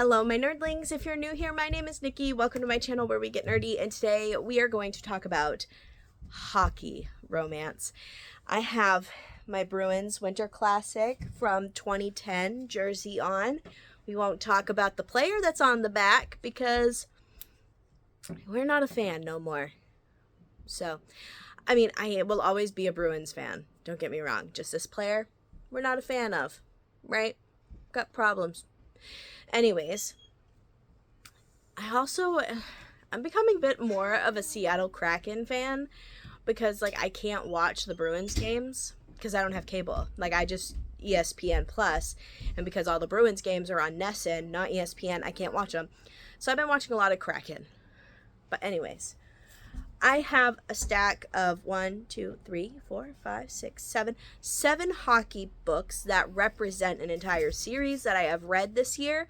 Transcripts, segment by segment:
Hello, my nerdlings. If you're new here, my name is Nikki. Welcome to my channel where we get nerdy, and today we are going to talk about hockey romance. I have my Bruins Winter Classic from 2010 jersey on. We won't talk about the player that's on the back because we're not a fan no more. So, I mean, I will always be a Bruins fan. Don't get me wrong. Just this player, we're not a fan of, right? Got problems. Anyways, I'm becoming a bit more of a Seattle Kraken fan because, I can't watch the Bruins games because I don't have cable. I just ESPN Plus, and because all the Bruins games are on NESN, not ESPN, I can't watch them. So I've been watching a lot of Kraken. But anyways, I have a stack of 7 hockey books that represent an entire series that I have read this year.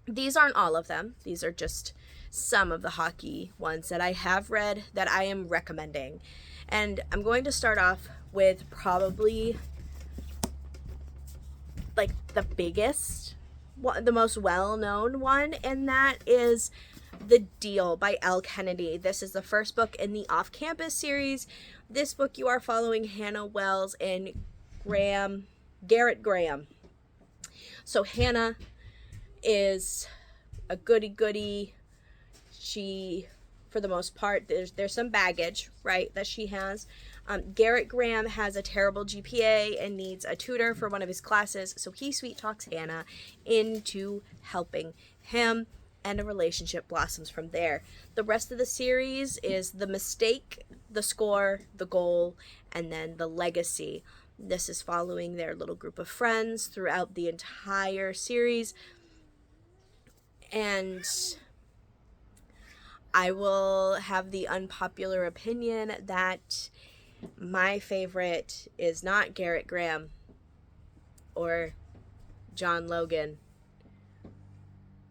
These aren't all of them. These are just some of the hockey ones that I have read that I am recommending. And I'm going to start off with probably the biggest, the most well-known one, and that is The Deal by Elle Kennedy. This is the first book in the Off-Campus series. This book you are following Hannah Wells and Garrett Graham. So Hannah is a goody-goody. She, for the most part, there's some baggage, right, that she has. Garrett Graham has a terrible GPA and needs a tutor for one of his classes, so he sweet talks Hannah into helping him, and a relationship blossoms from there. The rest of the series is the mistake, the score, the goal, and then the legacy. This is following their little group of friends throughout the entire series. And I will have the unpopular opinion that my favorite is not Garrett Graham or John Logan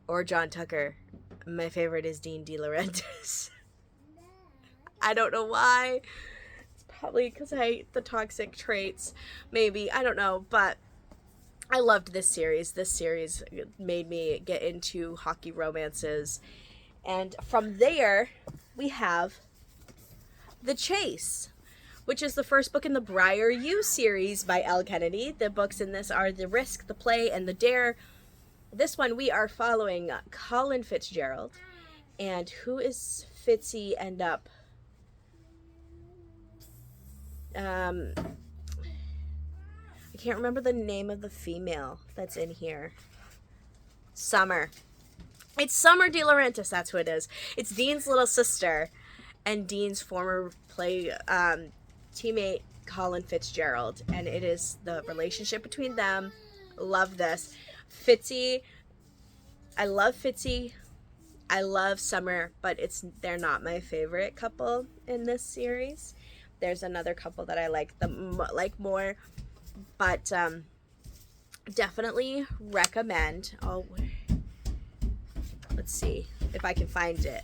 or John Tucker. My favorite is Dean DeLaurentis. I don't know why. It's probably because I hate the toxic traits. Maybe. I don't know. But I loved this series. This series made me get into hockey romances. And from there, we have The Chase, which is the first book in the Briar U series by Elle Kennedy. The books in this are The Risk, The Play, and The Dare. This one, we are following Colin Fitzgerald. And who is Fitzy end up? I can't remember the name of the female that's in here. Summer. It's Summer DeLaurentis, that's who it is. It's Dean's little sister and Dean's former teammate, Colin Fitzgerald. And it is the relationship between them. Love this. Fitzy, I love Fitzy. I love Summer, but they're not my favorite couple in this series. There's another couple that I like more. But definitely recommend. Oh, let's see if I can find it.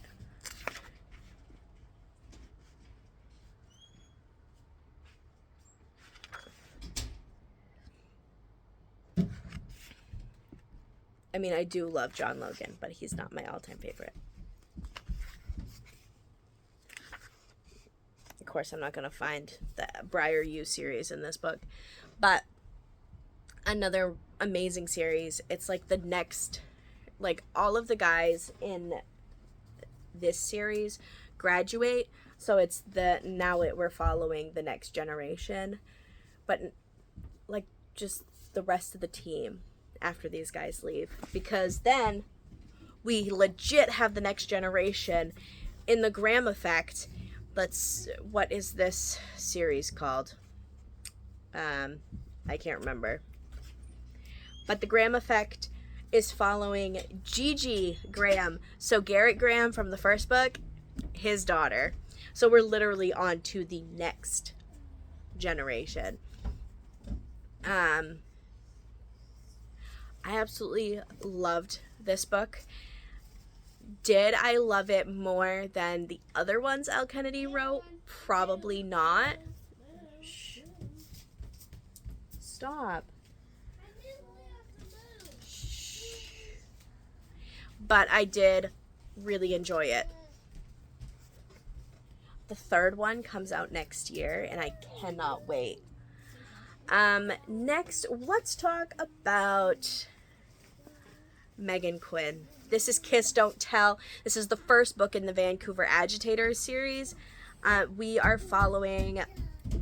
I mean, I do love John Logan, but he's not my all-time favorite. Of course, I'm not going to find the Briar U series in this book. But another amazing series. It's the next, all of the guys in this series graduate. So it's we're following the next generation. But just the rest of the team after these guys leave. Because then we legit have the next generation in the Graham Effect. What is this series called? I can't remember. But the Graham Effect is following Gigi Graham. So Garrett Graham from the first book, his daughter. So we're literally on to the next generation. I absolutely loved this book. Did I love it more than the other ones Elle Kennedy wrote? Probably not. Shh. Stop. Shh. but I did really enjoy it. The third one comes out next year, and I cannot wait. Next, let's talk about Meghan Quinn. This is Kiss Don't Tell. This is the first book in the Vancouver Agitators series. We are following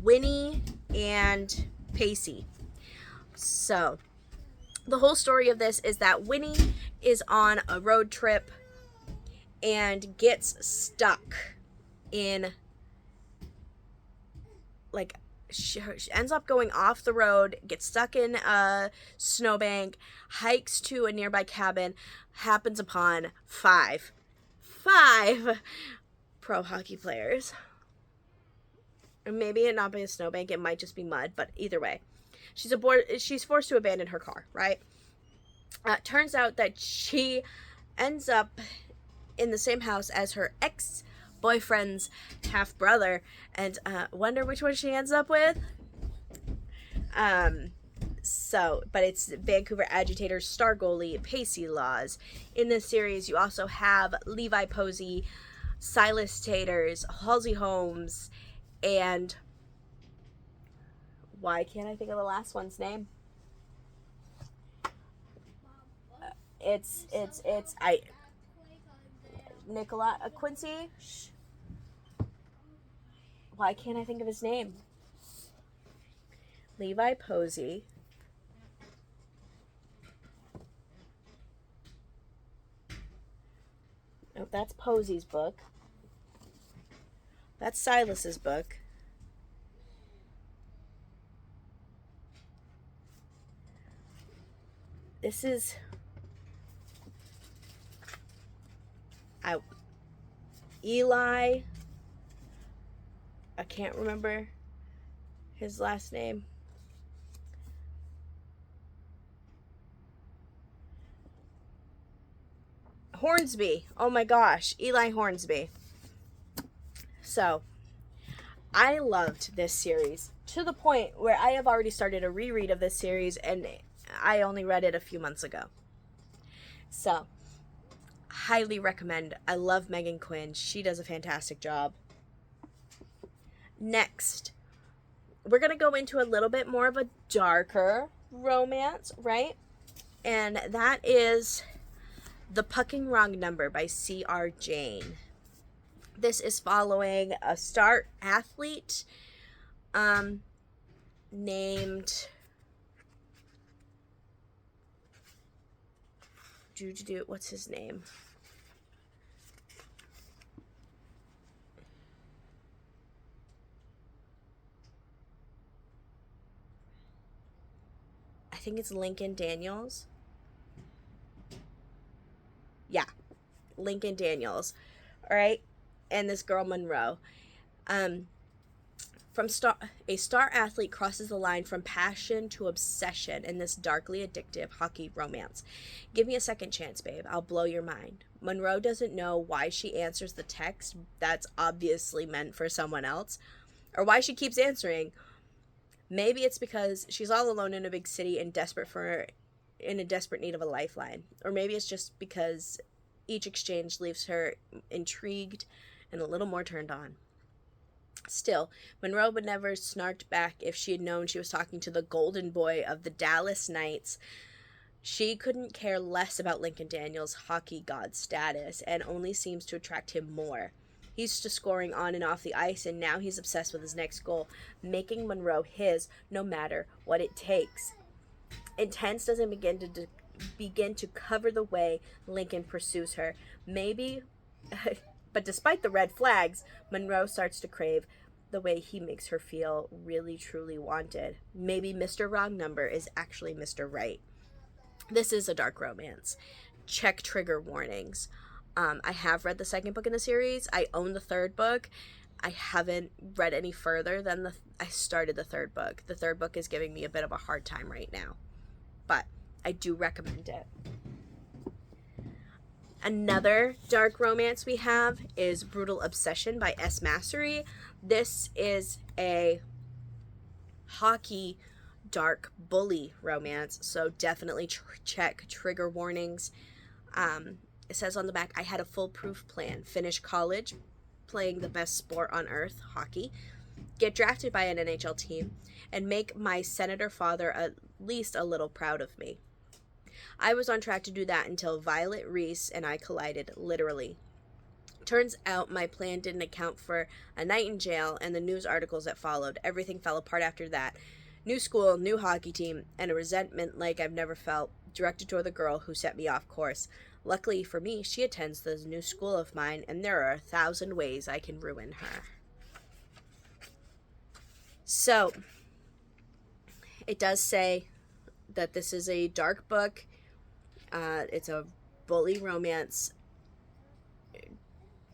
Winnie and Pacey. So, the whole story of this is that Winnie is on a road trip and gets stuck in, like, she ends up going off the road, gets stuck in a snowbank, hikes to a nearby cabin, happens upon five pro hockey players. Or maybe it not be a snowbank, it might just be mud, but either way. She's forced to abandon her car, right? Turns out that she ends up in the same house as her ex-boyfriend's half-brother, and wonder which one she ends up with? But it's Vancouver Agitators star goalie Pacey Laws. In this series, you also have Levi Posey, Silas Taters, Halsey Holmes, and why can't I think of the last one's name? It's Nicola Quincy. Why can't I think of his name? Levi Posey. Oh, that's Posey's book. That's Silas's book. This is Eli. I can't remember his last name. Hornsby. Oh my gosh, Eli Hornsby. So, I loved this series to the point where I have already started a reread of this series, and I only read it a few months ago. So, highly recommend. I love Meghan Quinn. She does a fantastic job. Next, we're going to go into a little bit more of a darker romance, right? And that is The Pucking Wrong Number by C.R. Jane. This is following a star athlete named what's his name? I think it's Lincoln Daniels. Yeah, Lincoln Daniels. All right, and this girl Monroe. A star athlete crosses the line from passion to obsession in this darkly addictive hockey romance. Give me a second chance, babe. I'll blow your mind. Monroe doesn't know why she answers the text that's obviously meant for someone else, or why she keeps answering. Maybe it's because she's all alone in a big city and in a desperate need of a lifeline. Or maybe it's just because each exchange leaves her intrigued and a little more turned on. Still, Monroe would never snarked back if she had known she was talking to the golden boy of the Dallas Knights. She couldn't care less about Lincoln Daniels' hockey god status, and only seems to attract him more. He's just scoring on and off the ice, and now he's obsessed with his next goal, making Monroe his no matter what it takes. Intense doesn't begin to cover the way Lincoln pursues her. But despite the red flags, Monroe starts to crave the way he makes her feel really, truly wanted. Maybe Mr. Wrong Number is actually Mr. Right. This is a dark romance. Check trigger warnings. I have read the second book in the series. I own the third book. I haven't read any further than I started the third book. The third book is giving me a bit of a hard time right now, but I do recommend it. Another dark romance we have is Brutal Obsession by S. Mastery. This is a hockey dark bully romance, so definitely check trigger warnings. It says on the back, I had a foolproof plan. Finish college, playing the best sport on earth, hockey, get drafted by an NHL team, and make my senator father at least a little proud of me. I was on track to do that until Violet Reese and I collided, literally. Turns out my plan didn't account for a night in jail and the news articles that followed. Everything fell apart after that. New school, new hockey team, and a resentment like I've never felt, directed toward the girl who set me off course. Luckily for me, she attends this new school of mine, and there are 1,000 ways I can ruin her. So, it does say that this is a dark book. It's a bully romance.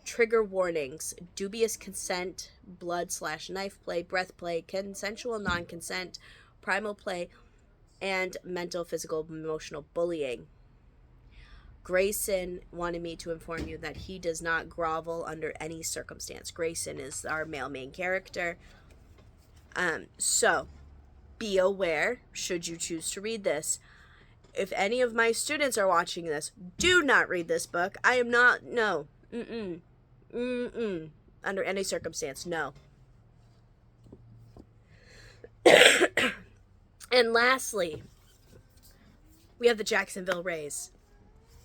Trigger warnings: dubious consent, blood/knife play, breath play, consensual non-consent, primal play, and mental, physical, emotional bullying. Grayson wanted me to inform you that he does not grovel under any circumstance. Grayson is our male main character. So be aware should you choose to read this. If any of my students are watching this, do not read this book. I am not, no. Under any circumstance, no. And lastly, we have the Jacksonville Rays.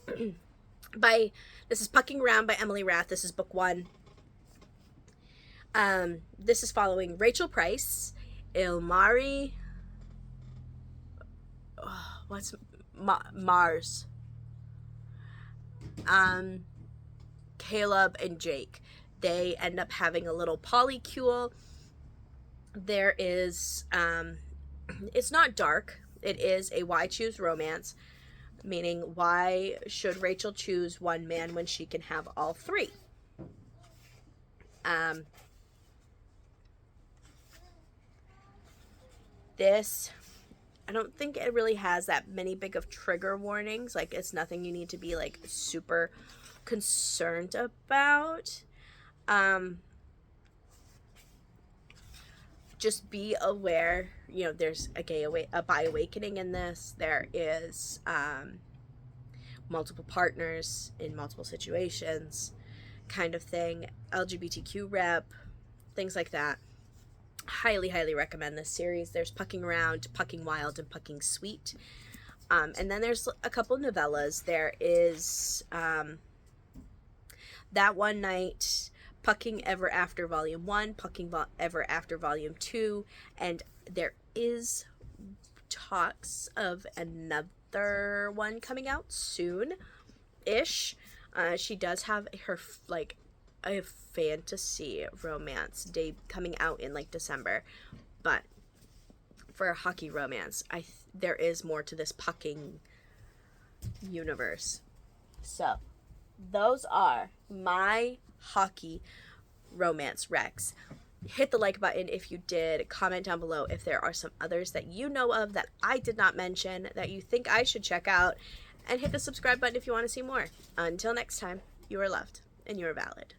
This is Pucking Around by Emily Rath. This is book 1. This is following Rachel Price, Ilmari, Mars, Caleb and Jake. They end up having a little polycule. There is, it's not dark. It is a why choose romance, meaning why should Rachel choose one man when she can have all 3? This, I don't think it really has that many big of trigger warnings. Like, it's nothing you need to be like super concerned about. Just be aware, you know, there's a bi awakening in this. There is multiple partners in multiple situations kind of thing, LGBTQ rep, things like that. Highly, highly recommend this series. There's Pucking Around, Pucking Wild, and Pucking Sweet. And then there's a couple novellas. There is That One Night, Pucking Ever After Volume 1, Pucking Ever After Volume 2, and there is talks of another one coming out soon-ish. She does have her, like, a fantasy romance day coming out in, like, December, but for a hockey romance, there is more to this Pucking universe. So, those are my hockey romance recs. Hit the like button if you did. Comment down below if there are some others that you know of that I did not mention that you think I should check out. And hit the subscribe button if you want to see more. Until next time, you are loved and you are valid.